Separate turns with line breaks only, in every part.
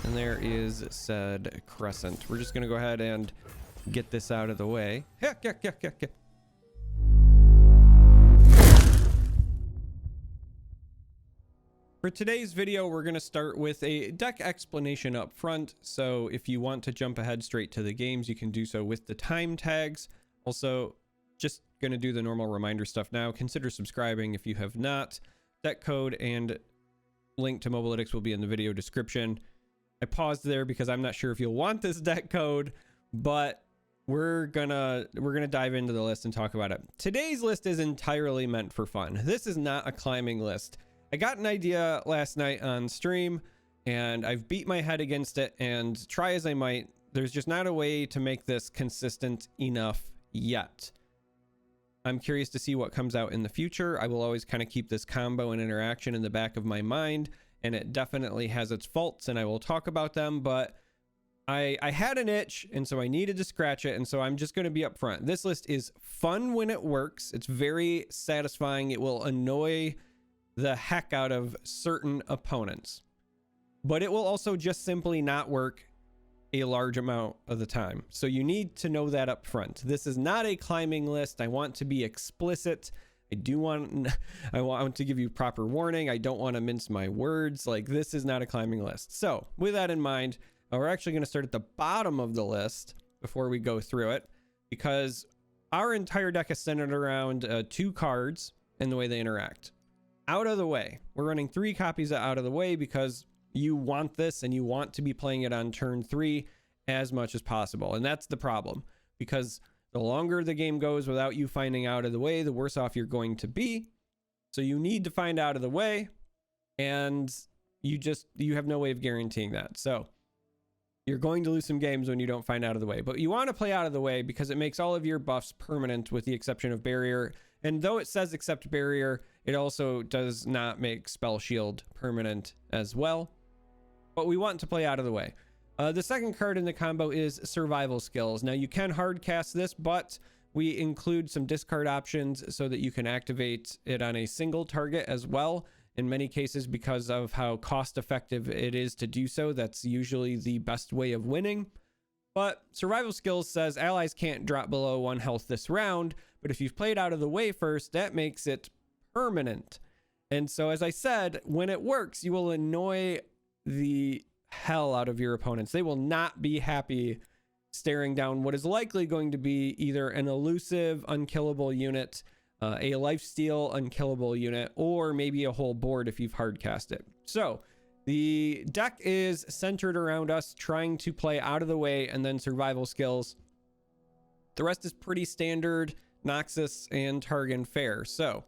And there is said crescent. We're just going to go ahead and get this out of the way. For today's video, we're going to start with a deck explanation up front. So if you want to jump ahead straight to the games, you can do so with the time tags. Also, just going to do the normal reminder stuff now. Consider subscribing if you have not. Deck code and link to Mobalytics will be in the video description. I paused there because I'm not sure if you'll want this deck code, but we're gonna dive into the list and talk about it. Today's list is entirely meant for fun. This is not a climbing list. I got an idea last night on stream and I've beat my head against it, and try as I might, there's just not a way to make this consistent enough yet. I'm curious to see what comes out in the future. I will always kind of keep this combo and interaction in the back of my mind, and it definitely has its faults and I will talk about them, but I had an itch and so I needed to scratch it, and so I'm just going to be upfront. This list is fun when it works. It's very satisfying. It will annoy the heck out of certain opponents, but it will also just simply not work a large amount of the time. So you need to know that up front. This is not a climbing list. I want to be explicit. I want to give you proper warning. I don't want to mince my words. Like, this is not a climbing list. So with that in mind, we're actually going to start at the bottom of the list before we go through it, because our entire deck is centered around 2 cards and the way they interact. Out of the way. We're running 3 copies of Out of the Way because you want this and you want to be playing it on turn 3 as much as possible. And that's the problem, because the longer the game goes without you finding Out of the Way, the worse off you're going to be. So you need to find Out of the Way, and you have no way of guaranteeing that. So you're going to lose some games when you don't find Out of the Way, but you want to play Out of the Way because it makes all of your buffs permanent with the exception of Barrier. And though it says except Barrier, it also does not make Spell Shield permanent as well. But we want to play Out of the Way. The second card in the combo is Survival Skills. Now you can hard cast this, but we include some discard options so that you can activate it on a single target as well. In many cases, because of how cost effective it is to do so, that's usually the best way of winning. But Survival Skills says allies can't drop below 1 health this round, but if you've played Out of the Way first, that makes it permanent. And so, as I said, when it works, you will annoy the hell out of your opponents. They will not be happy staring down what is likely going to be either an elusive unkillable unit, a lifesteal unkillable unit, or maybe a whole board if you've hard cast it. So the deck is centered around us trying to play Out of the Way and then Survival Skills. The rest is pretty standard Noxus and Targon fare. So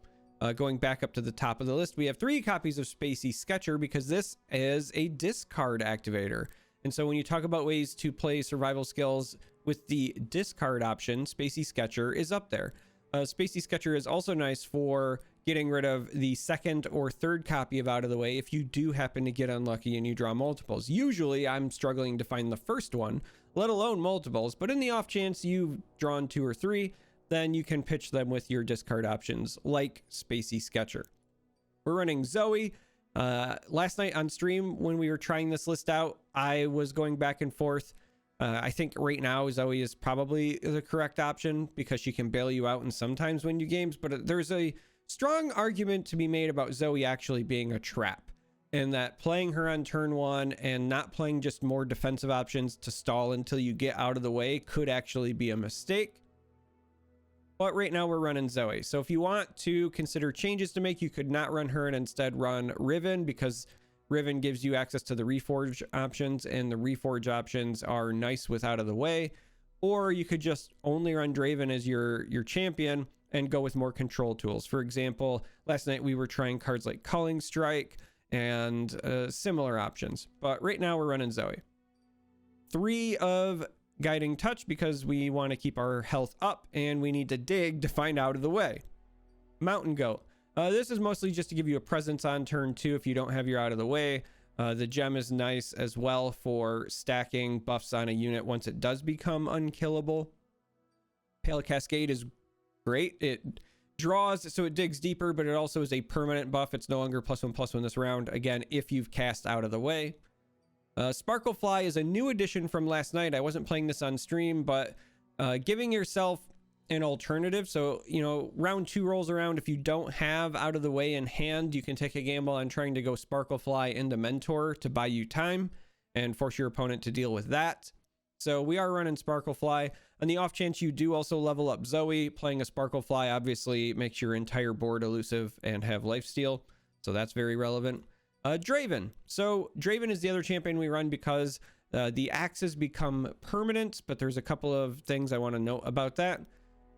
going back up to the top of the list, we have 3 copies of Spacey Sketcher because this is a discard activator. And so when you talk about ways to play Survival Skills with the discard option, Spacey Sketcher is up there. Spacey Sketcher is also nice for getting rid of the 2nd or 3rd copy of Out of the Way if you do happen to get unlucky and you draw multiples. Usually I'm struggling to find the first one, let alone multiples, but in the off chance you've drawn 2 or 3, then you can pitch them with your discard options like Spacey Sketcher. We're running Zoe. Last night on stream when we were trying this list out, I was going back and forth. I think right now Zoe is probably the correct option because she can bail you out and sometimes win you games, but there's a strong argument to be made about Zoe actually being a trap, and that playing her on turn 1 and not playing just more defensive options to stall until you get Out of the Way could actually be a mistake. But right now we're running Zoe. So if you want to consider changes to make, you could not run her and instead run Riven, because Riven gives you access to the Reforge options, and the Reforge options are nice with Out of the Way. Or you could just only run Draven as your champion and go with more control tools. For example, last night we were trying cards like Culling Strike and similar options. But right now we're running Zoe. 3 of Guiding Touch because we want to keep our health up and we need to dig to find Out of the Way. Mountain Goat. This is mostly just to give you a presence on turn 2 if you don't have your Out of the Way. The gem is nice as well for stacking buffs on a unit once it does become unkillable. Pale Cascade is great. It draws, so it digs deeper, but it also is a permanent buff. It's no longer +1/+1 this round, again, if you've cast Out of the Way. Sparklefly is a new addition from last night. I wasn't playing this on stream, but giving yourself an alternative. So, you know, round 2 rolls around. If you don't have out of the way in hand, you can take a gamble on trying to go Sparklefly into Mentor to buy you time and force your opponent to deal with that. So we are running Sparklefly. On the off chance you do also level up Zoe, playing a Sparklefly obviously makes your entire board elusive and have lifesteal. So that's very relevant. Draven. So Draven is the other champion we run because the axes become permanent, but there's a couple of things I want to note about that.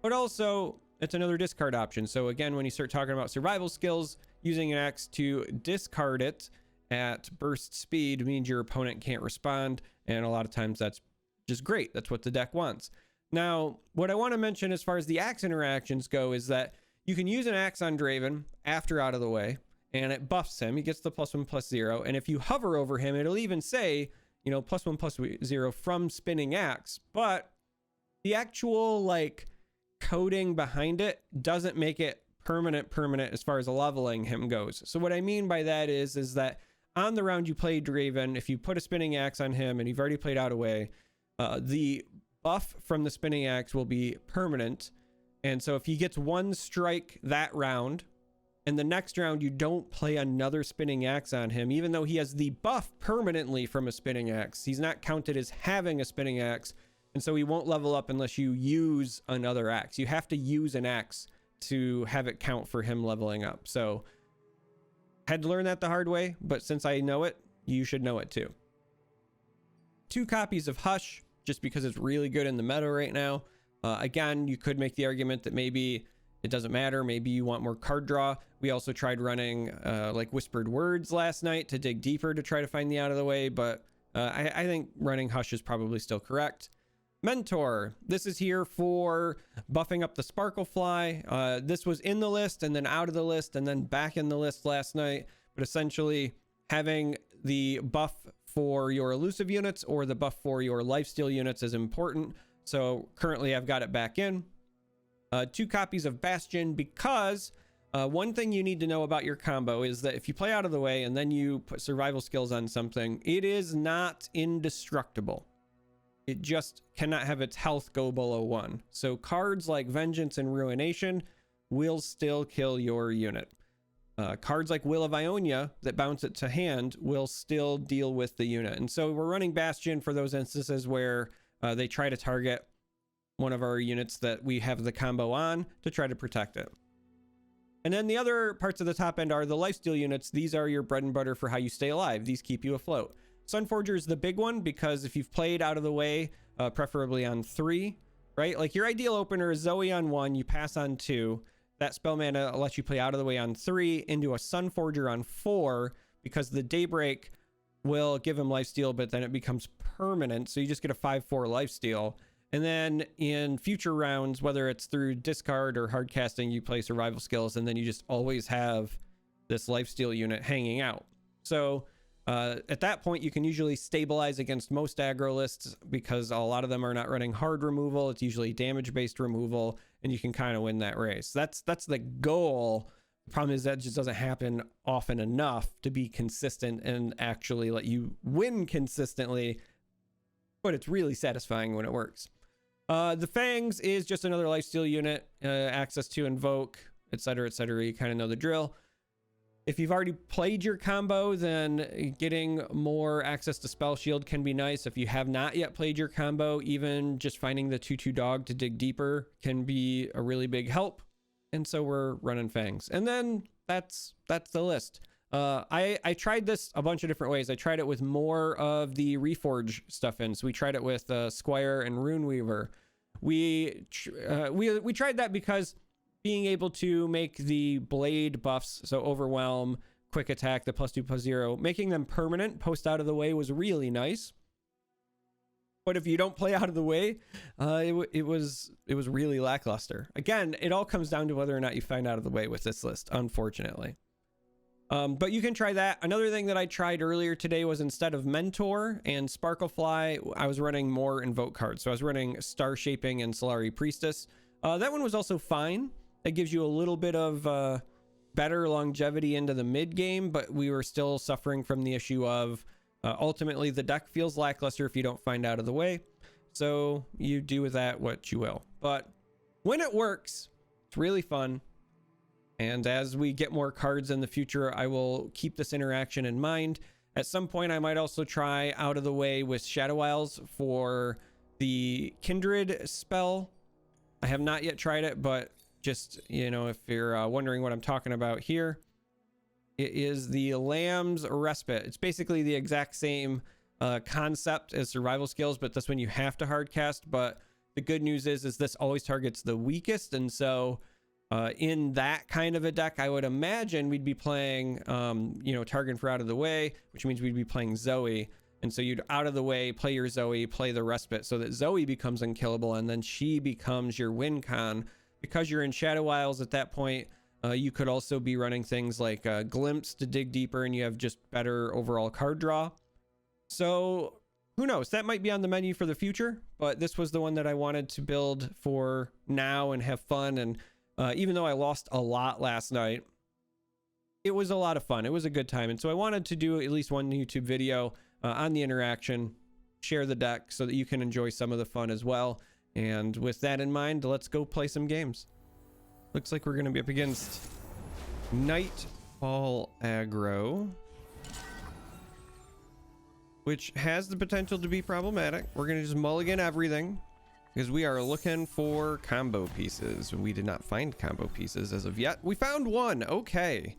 But also, it's another discard option. So again, when you start talking about survival skills, using an axe to discard it at burst speed means your opponent can't respond. And a lot of times that's just great. That's what the deck wants. Now, what I want to mention as far as the axe interactions go is that you can use an axe on Draven after out of the way, and it buffs him. He gets the +1/+0. And if you hover over him, it'll even say, you know, +1/+0 from spinning axe. But the actual, like, coding behind it doesn't make it permanent as far as leveling him goes. So what I mean by that is that on the round you play Draven, if you put a spinning axe on him and you've already played out away, the buff from the spinning axe will be permanent. And so if he gets 1 strike that round and the next round you don't play another spinning axe on him, even though he has the buff permanently from a spinning axe, he's not counted as having a spinning axe. And so he won't level up unless you use another axe. You have to use an axe to have it count for him leveling up. So had to learn that the hard way, but since I know it, you should know it too. 2 copies of Hush, just because it's really good in the meta right now. Again, you could make the argument that maybe it doesn't matter. Maybe you want more card draw. We also tried running like Whispered Words last night to dig deeper to try to find the out of the way, but I think running Hush is probably still correct. Mentor. This is here for buffing up the Sparklefly. This was in the list and then out of the list and then back in the list last night. But essentially having the buff for your elusive units or the buff for your lifesteal units is important. So currently I've got it back in. 2 copies of Bastion because one thing you need to know about your combo is that if you play out of the way and then you put survival skills on something, it is not indestructible. It just cannot have its health go below 1. So cards like Vengeance and Ruination will still kill your unit. Cards like Will of Ionia that bounce it to hand will still deal with the unit. And so we're running Bastion for those instances where they try to target one of our units that we have the combo on to try to protect it. And then the other parts of the top end are the lifesteal units. These are your bread and butter for how you stay alive. These keep you afloat. Sunforger is the big one because if you've played out of the way, preferably on 3, right? Like your ideal opener is Zoe on 1, you pass on 2. That spell mana lets you play out of the way on 3 into a Sunforger on 4 because the Daybreak will give him lifesteal, but then it becomes permanent. So you just get a 5/4 lifesteal. And then in future rounds, whether it's through discard or hard casting, you play survival skills, and then you just always have this lifesteal unit hanging out. So at that point, you can usually stabilize against most aggro lists because a lot of them are not running hard removal. It's usually damage-based removal, and you can kind of win that race. That's the goal. The problem is that just doesn't happen often enough to be consistent and actually let you win consistently, but it's really satisfying when it works. The Fangs is just another lifesteal unit, access to invoke, etc., etc. You kind of know the drill. If you've already played your combo, then getting more access to Spell Shield can be nice. If you have not yet played your combo, even just finding the 2/2 dog to dig deeper can be a really big help. And so we're running Fangs. And then that's the list. I tried this a bunch of different ways. I tried it with more of the Reforge stuff in. So we tried it with Squire and Runeweaver. We tried that because being able to make the blade buffs, so Overwhelm, Quick Attack, the +2/+0, making them permanent post out of the way was really nice. But if you don't play out of the way, it was really lackluster. Again, it all comes down to whether or not you find out of the way with this list, unfortunately. But you can try that. Another thing that I tried earlier today was instead of Mentor and Sparklefly, I was running more Invoke cards. So I was running Star Shaping and Solari Priestess. That one was also fine. That gives you a little bit of better longevity into the mid game, but we were still suffering from the issue of Ultimately, the deck feels lackluster if you don't find Out of the Way, so you do with that what you will. But when it works, it's really fun. And as we get more cards in the future, I will keep this interaction in mind. At some point, I might also try Out of the Way with Shadow Isles for the Kindred spell. I have not yet tried it, but just, you know, if you're wondering what I'm talking about here, it is the Lamb's Respite. It's basically the exact same concept as survival skills, but this one you have to hard cast. But the good news is this always targets the weakest, and so in that kind of a deck, I would imagine we'd be playing, you know, targeting for Out of the Way, which means we'd be playing Zoe. And so you'd Out of the Way, play your Zoe, play the Respite, so that Zoe becomes unkillable, and then she becomes your win con. Because you're in Shadow Isles at that point, you could also be running things like Glimpse to dig deeper, and you have just better overall card draw. So who knows? That might be on the menu for the future, but this was the one that I wanted to build for now and have fun. And even though I lost a lot last night, it was a lot of fun. It was a good time. And so I wanted to do at least one YouTube video on the interaction, share the deck so that you can enjoy some of the fun as well. And with that in mind, let's go play some games. Looks like we're going to be up against Nightfall Aggro, which has the potential to be problematic. We're going to just mulligan everything, because we are looking for combo pieces. We did not find combo pieces as of yet. We found one. Okay.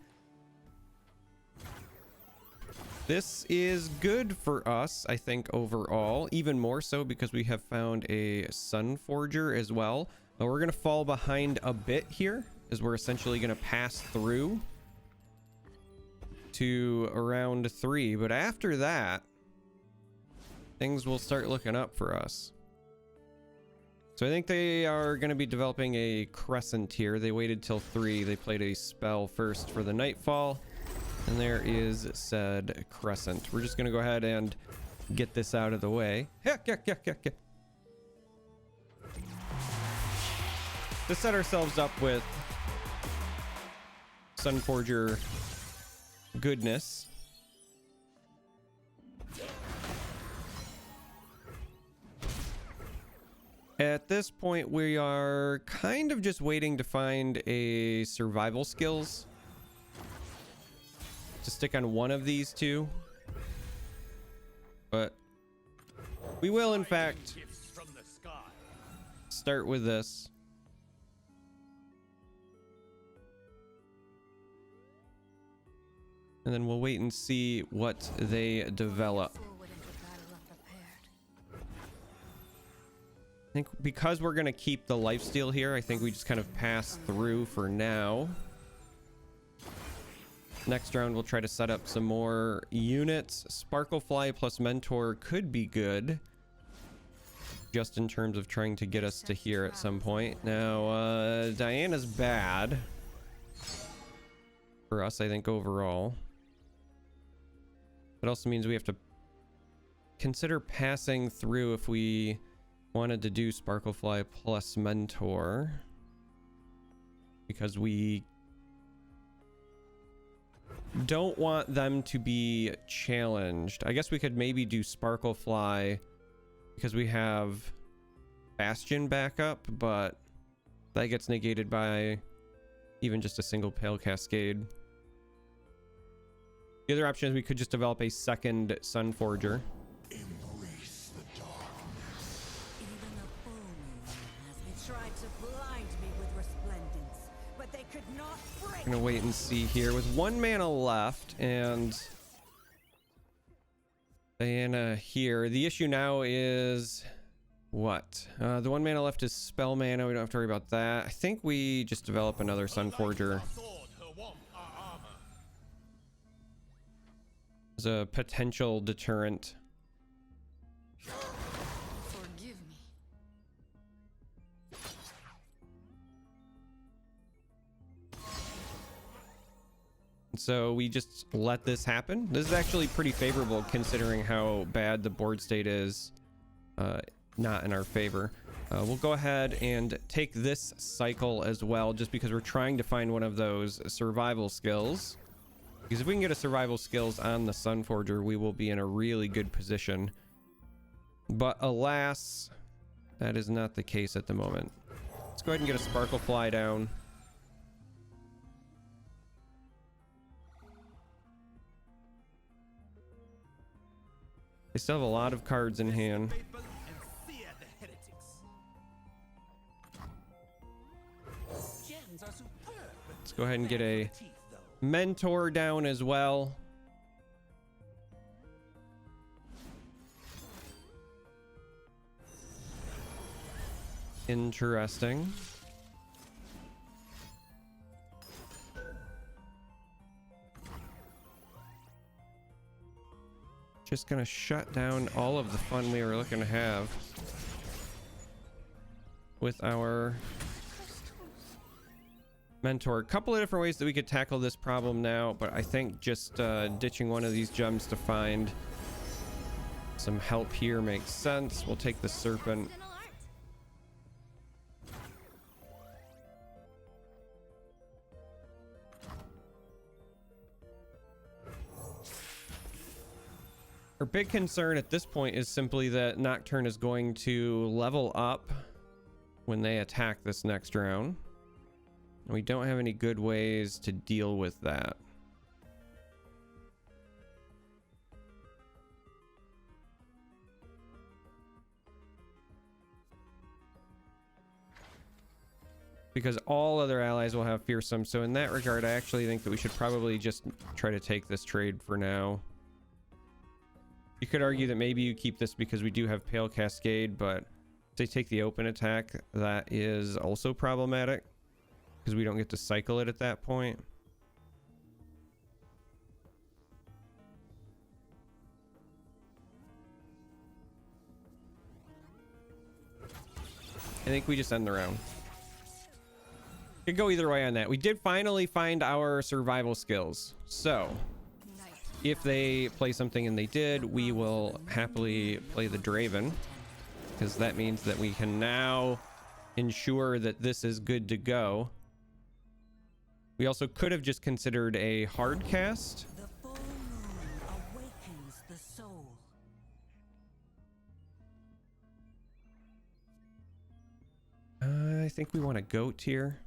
This is good for us, I think, overall. Even more so because we have found a Sun Forger as well. But we're going to fall behind a bit here, as we're essentially going to pass through to around 3. But after that, things will start looking up for us. So I think they are going to be developing a Crescent here. They waited till 3. They played a spell first for the Nightfall. And there is said Crescent. We're just going to go ahead and get this out of the way. To set ourselves up with Sunforger goodness. At this point, we are kind of just waiting to find a survival skills to stick on one of these two. But we will, in fact, start with this. And then we'll wait and see what they develop. I think because we're going to keep the lifesteal here, I think we just kind of pass through for now. Next round, we'll try to set up some more units. Sparklefly plus Mentor could be good, just in terms of trying to get us to here at some point. Now, Diana's bad for us, I think, overall. It also means we have to consider passing through if we wanted to do Sparklefly plus Mentor, because we don't want them to be challenged. I guess we could maybe do Sparklefly because we have Bastion backup, but that gets negated by even just a single Pale Cascade. The other option is we could just develop a second Sun Forger.
Embrace the darkness. Even a full moon has tried to blind me with resplendence, but they could not break.
Gonna wait and see here with 1 mana left, and Diana here. The issue now is what? The 1 mana left is spell mana. We don't have to worry about that. I think we just develop another Sun Forger as a potential deterrent.
Forgive me.
So we just let this happen. This is actually pretty favorable considering how bad the board state is. Not in our favor. We'll go ahead and take this cycle as well, just because we're trying to find one of those survival skills. Because if we can get a survival skills on the Sunforger, we will be in a really good position. But alas, that is not the case at the moment. Let's go ahead and get a Sparkle Fly down. They still have a lot of cards in hand. Let's go ahead and get a Mentor down as well. Interesting. Just gonna shut down all of the fun we were looking to have with our Mentor. A couple of different ways that we could tackle this problem now, but I think just ditching one of these gems to find some help here makes sense. We'll take the Serpent. Our big concern at this point is simply that Nocturne is going to level up when they attack this next round. And we don't have any good ways to deal with that. Because all other allies will have Fearsome. So in that regard, I actually think that we should probably just try to take this trade for now. You could argue that maybe you keep this because we do have Pale Cascade, but if they take the open attack, that is also problematic because we don't get to cycle it at that point. I think we just end the round. Could go either way on that. We did finally find our survival skills. So if they play something, and they did, we will happily play the Draven, because that means that we can now ensure that this is good to go. We also could have just considered a hard cast.
The full moon awakens the soul.
I think we want a goat here.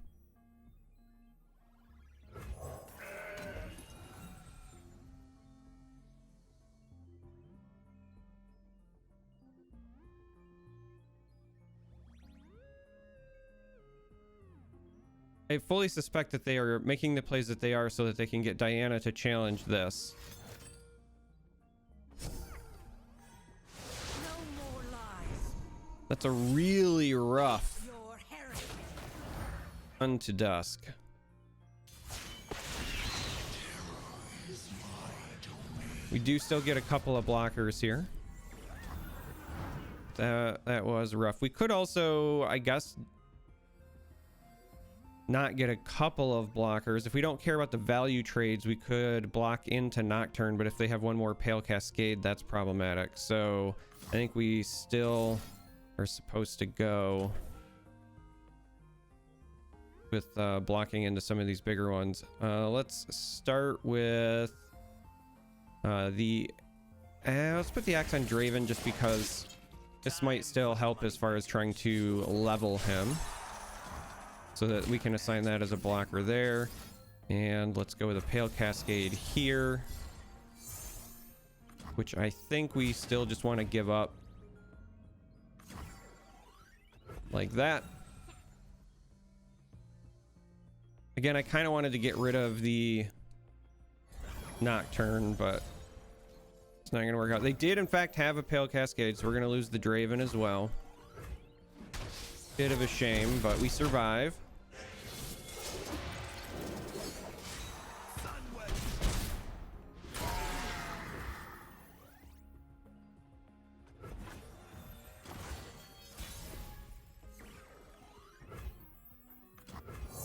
I fully suspect that they are making the plays that they are so that they can get Diana to challenge this.
No more lies.
That's a really rough
Your heritage.
run to dusk. We do still get a couple of blockers here. That was rough. We could also, I guess, not get a couple of blockers. If we don't care about the value trades, we could block into Nocturne, but if they have one more Pale Cascade, that's problematic. So I think we still are supposed to go with blocking into some of these bigger ones. Let's start with let's put the axe on Draven, just because this might still help as far as trying to level him, so that we can assign that as a blocker there. And let's go with a Pale Cascade here, which I think we still just want to give up like that. Again, I kind of wanted to get rid of the Nocturne, but it's not going to work out. They did in fact have a Pale Cascade, so we're going to lose the Draven as well. Bit of a shame, but we survive.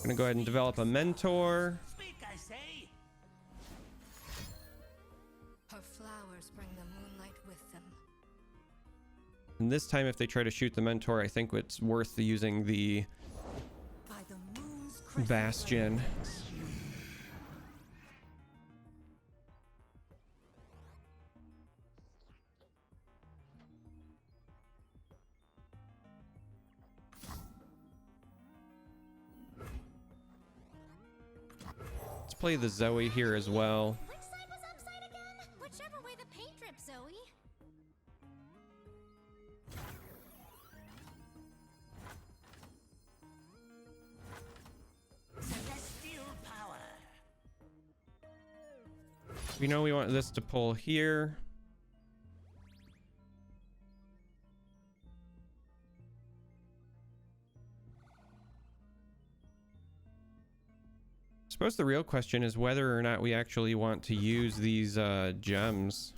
Gonna go ahead and develop a Mentor.
Speak, I say.
Her flowers bring the moonlight with them.
And this time, if they try to shoot the Mentor, I think it's worth using the
By the moon's crescent
Bastion. play the Zoe here as well.
Which side was upside again? Whichever way the paint drips, Zoe.
Celestial power.
We know we want this to pull here. I suppose the real question is whether or not we actually want to use these gems.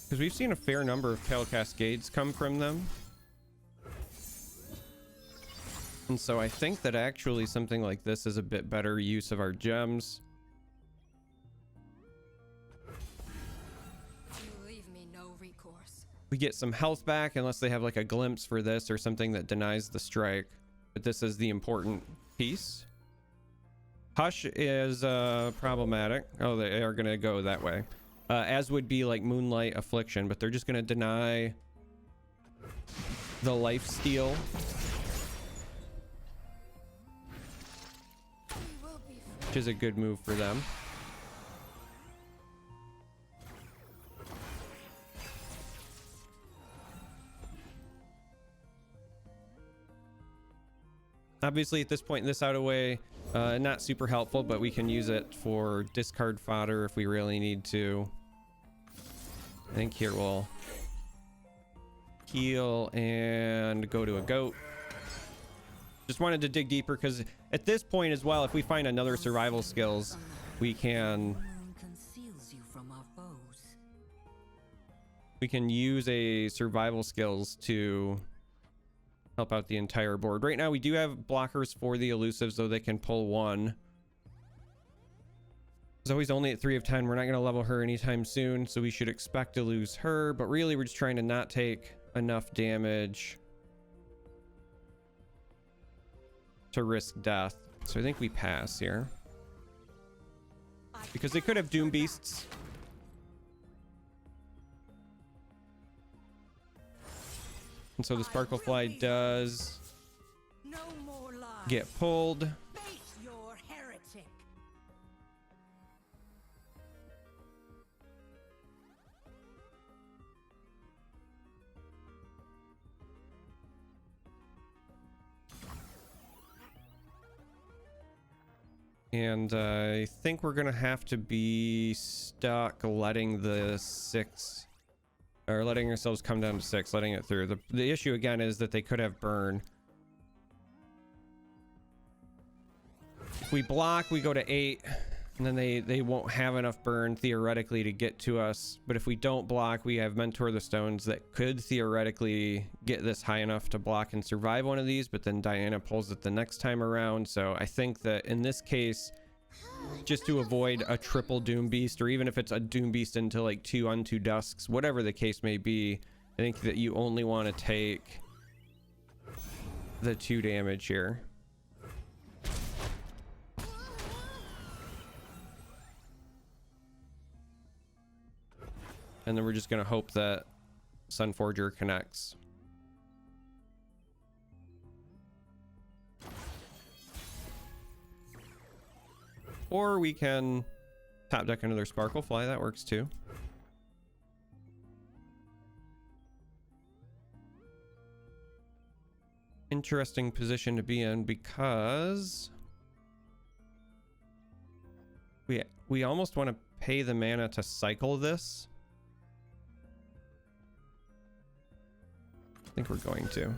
Because we've seen a fair number of Pale Cascades come from them. And so I think that actually something like this is a bit better use of our gems.
You leave me no recourse.
We get some health back unless they have like a glimpse for this or something that denies the strike. But this is the important piece. Hush is problematic. Oh, they are going to go that way. As would be like Moonlight Affliction, but they're just going to deny the life steal.
We will be
Which is a good move for them. Obviously, at this point in this out of way, not super helpful, but we can use it for discard fodder if we really need to. I think here we'll heal and go to a goat. Just wanted to dig deeper because at this point as well, if we find another survival skills, we can
Moon conceals you from our foes.
use a survival skills to help out the entire board. Right now we do have blockers for the elusives, though they can pull one. Zoe's only at 3 of 10. We're not going to level her anytime soon, so we should expect to lose her, but really we're just trying to not take enough damage to risk death. So I think we pass here because they could have Doom Beasts. And so the Sparklefly does
No more lies.
get pulled.
Face your heretic.
And I think we're gonna have to be stuck letting the 6 or letting ourselves come down to 6, letting it through. The issue again is that they could have burn. If we block, we go to 8, and then they won't have enough burn theoretically to get to us. But if we don't block, we have Mentor the Stones that could theoretically get this high enough to block and survive one of these, but then Diana pulls it the next time around. So I think that in this case, just to avoid a triple Doom Beast, or even if it's a Doom Beast into like 2 Unto Dusks, whatever the case may be, I think that you only want to take the 2 damage here. And then we're just going to hope that Sunforger connects. Or we can top deck another Sparklefly. That works too. Interesting position to be in because we almost want to pay the mana to cycle this. I think we're going to.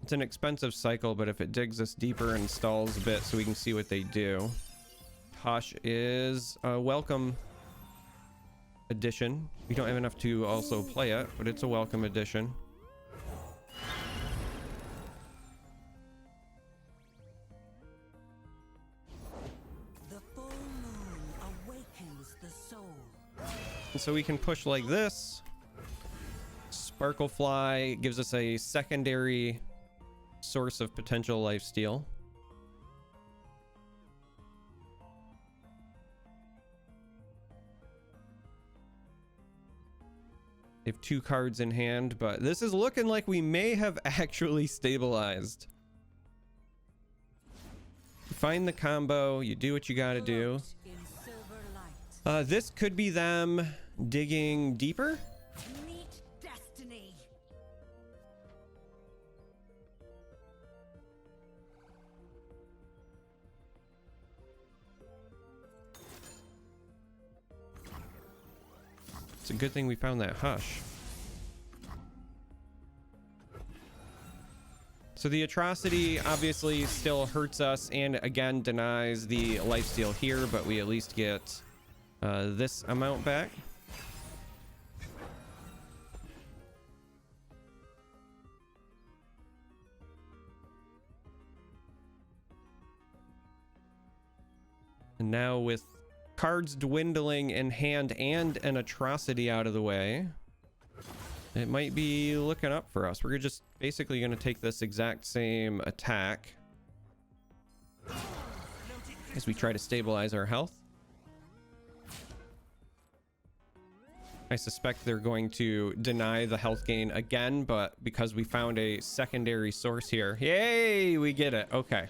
It's an expensive cycle, but if it digs us deeper and stalls a bit so we can see what they do. Hush is a welcome addition. We don't have enough to also play it, but it's a welcome addition.
The full moon awakens the soul.
And so we can push like this. Sparklefly gives us a secondary source of potential lifesteal. They have 2 cards in hand, but this is looking like we may have actually stabilized. You find the combo, you do what you gotta do.
In silver light.
This could be them digging deeper.
Meet destiny.
It's a good thing we found that hush. So the atrocity obviously still hurts us and again denies the lifesteal here, but we at least get this amount back. And now with cards dwindling in hand and an atrocity out of the way, it might be looking up for us. We're just basically going to take this exact same attack as we try to stabilize our health. I suspect they're going to deny the health gain again, but because we found a secondary source here, yay, we get it. Okay.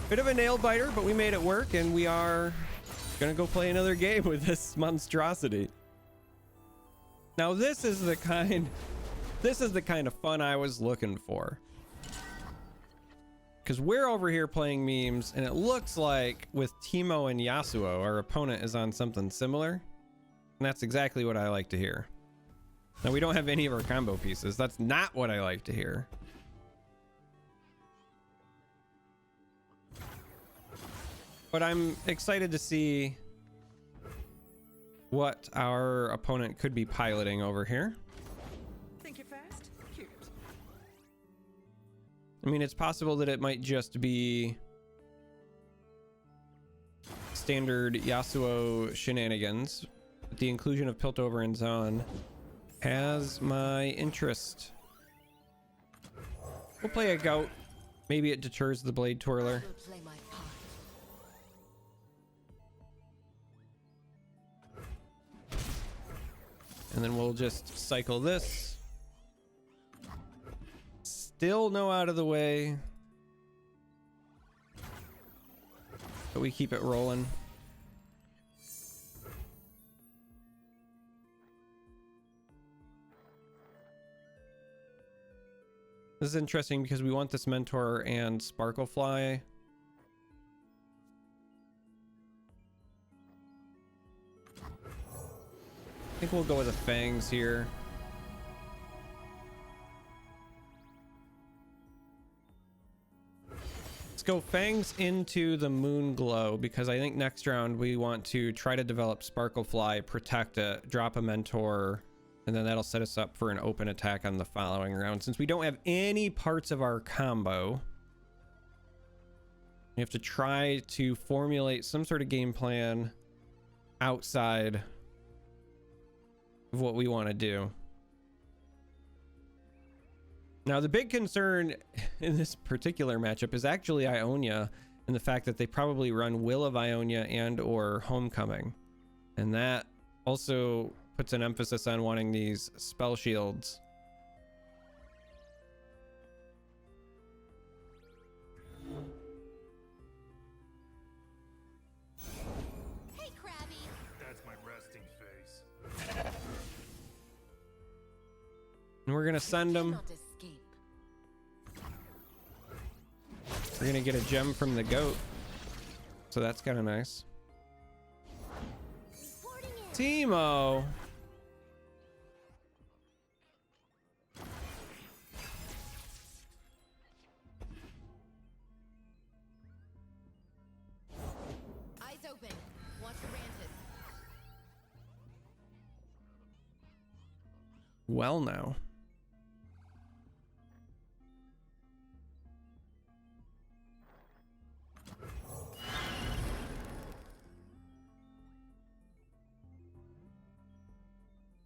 Bit of a nail biter, but we made it work, and we are gonna go play another game with this monstrosity. Now this is the kind of fun I was looking for, because we're over here playing memes and it looks like with Teemo and Yasuo our opponent is on something similar, and that's exactly what I like to hear. Now we don't have any of our combo pieces. That's not what I like to hear. But I'm excited to see what our opponent could be piloting over here.
Think you're fast? Cute.
I mean, it's possible that it might just be standard Yasuo shenanigans. But the inclusion of Piltover and Zon has my interest. We'll play a goat. Maybe it deters the Blade Twirler.
Will play my part.
And then we'll just cycle this. Still no out of the way. But we keep it rolling. This is interesting because we want this Mentor and Sparklefly. I think we'll go with the Fangs here. Let's go Fangs into the Moon Glow, because I think next round we want to try to develop Sparklefly, protect it, drop a Mentor, and then that'll set us up for an open attack on the following round. Since we don't have any parts of our combo, we have to try to formulate some sort of game plan outside of what we want to do. Now, the big concern in this particular matchup is actually Ionia, and the fact that they probably run Will of Ionia and or Homecoming. And that also puts an emphasis on wanting these spell shields.
Hey, Krabby.
That's my resting face.
And we're gonna send them.
Cannot escape.
We're gonna get a gem from the goat, so that's kind of nice.
Reporting in.
Teemo.
Eyes open. Watch Ranted.
Well, now.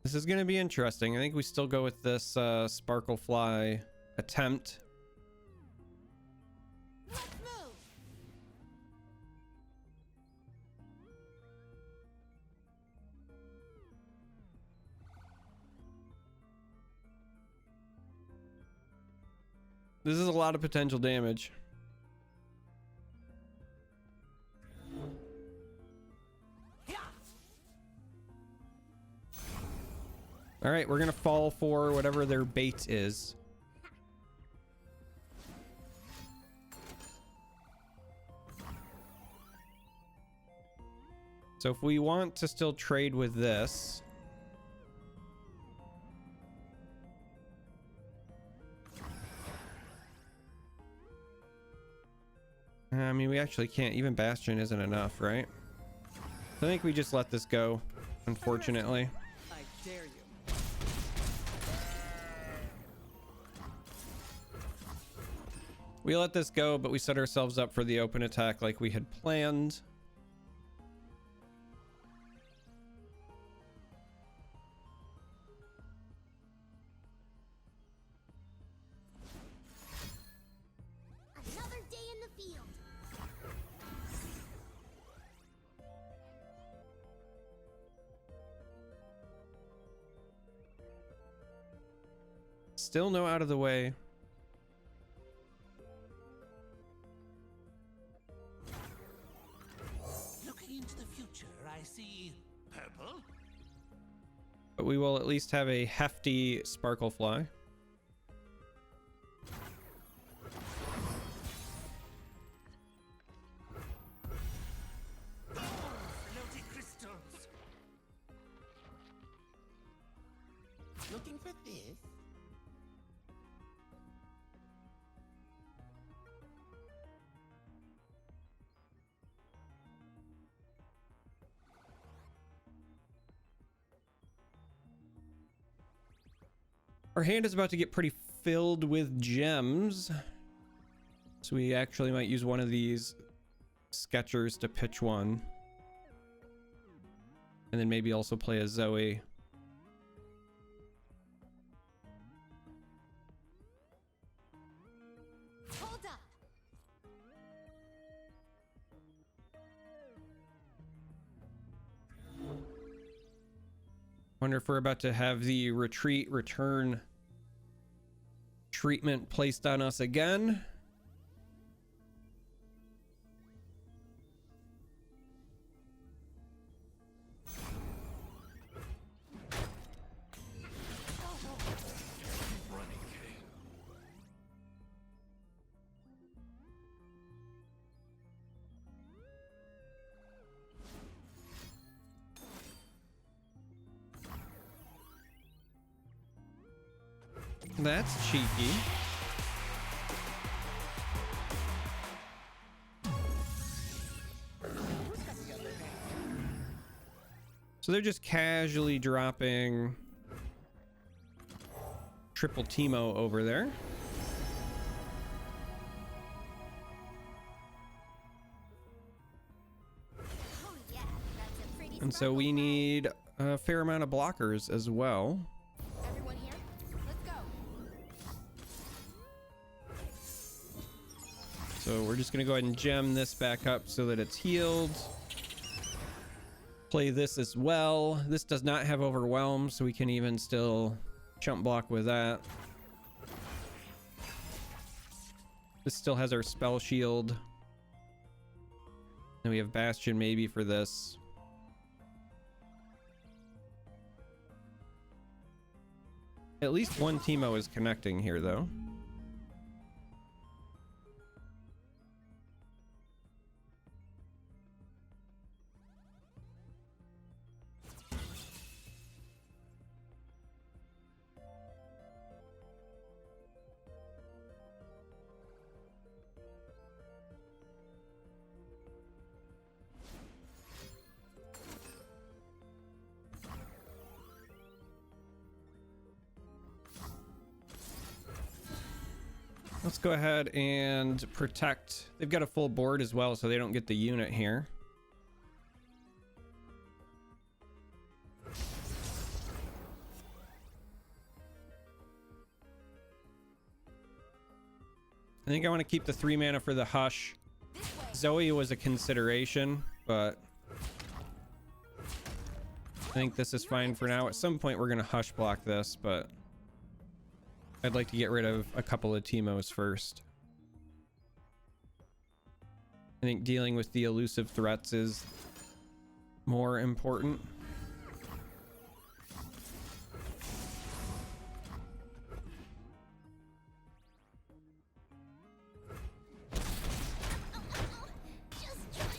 This is going to be interesting. I think we still go with this Sparklefly attempt.
Let's move.
This is a lot of potential damage. All right, we're gonna fall for whatever their bait is. So if we want to still trade with this, I mean, we actually can't. Even Bastion isn't enough, right? I think we just let this go, unfortunately.
I dare you.
We let this go, but we set ourselves up for the open attack like we had planned.
Another day in the field.
Still no out of the way.
Looking into the future, I see purple.
But we will at least have a hefty Sparklefly.
Floaty crystals. Looking for this?
Our hand is about to get pretty filled with gems. So we actually might use one of these Sketchers to pitch one. And then maybe also play a Zoe.
Hold up.
Wonder if we're about to have the return treatment placed on us again. That's cheeky. So they're just casually dropping triple Teemo over there.
Oh yeah, that's a pretty.
And so we need a fair amount of blockers as well.
Everyone here, let's go.
So we're just gonna go ahead and gem this back up so that it's healed. Play this as well. This does not have overwhelm, so we can even still chump block with that. This still has our spell shield. And we have Bastion maybe for this. At least one Teemo is connecting here though. Let's go ahead and protect. They've got a full board as well, so they don't get the unit here. I think I want to keep the 3 mana for the Hush. Zoe was a consideration, but I think this is fine for now. At some point we're going to Hush block this, but I'd like to get rid of a couple of Teemos first. I think dealing with the elusive threats is more important.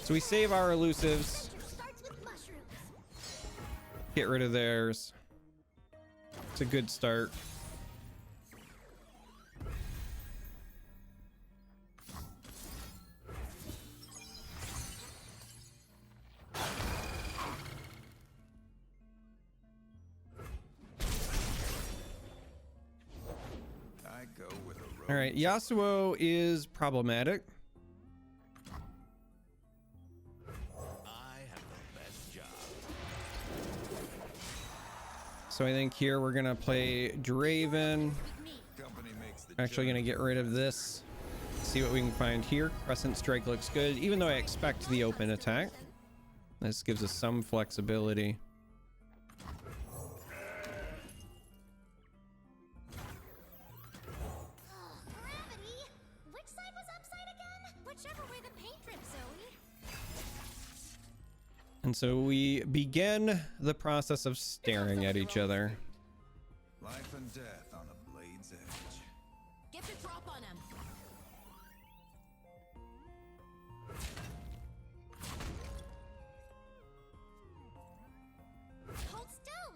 So we save our elusives, get rid of theirs. It's a good start. All right, Yasuo is problematic.
I have the best job.
So I think here we're gonna play Draven. Actually gonna get rid of this. See what we can find here. Crescent Strike looks good, even though I expect the open attack. This gives us some flexibility. And so we begin the process of staring at each other.
Life and death on a blade's edge.
Get the drop on him. Hold still.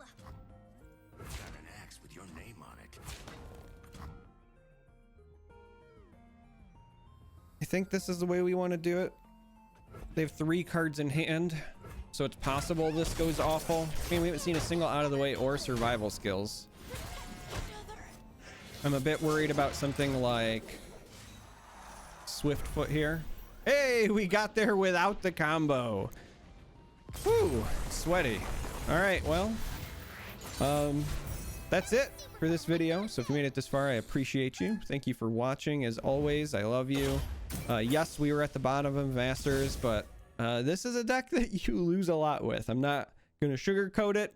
Got an axe with your name on it.
I think this is the way we want to do it. They have 3 cards in hand, so it's possible this goes awful. I mean, we haven't seen a single out of the way or survival skills. I'm a bit worried about something like Swiftfoot here. Hey, we got there without the combo. Whew, sweaty. All right, well, that's it for this video. So if you made it this far, I appreciate you. Thank you for watching. As always, I love you. Yes, we were at the bottom of Masters, but this is a deck that you lose a lot with. I'm not going to sugarcoat it,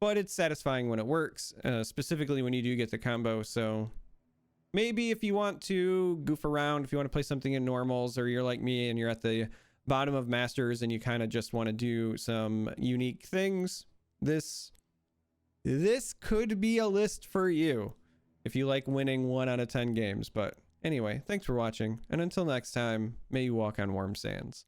but it's satisfying when it works, specifically when you do get the combo. So maybe if you want to goof around, if you want to play something in normals, or you're like me and you're at the bottom of Masters and you kind of just want to do some unique things, this could be a list for you if you like winning 1 out of 10 games. But anyway, thanks for watching, and until next time, may you walk on warm sands.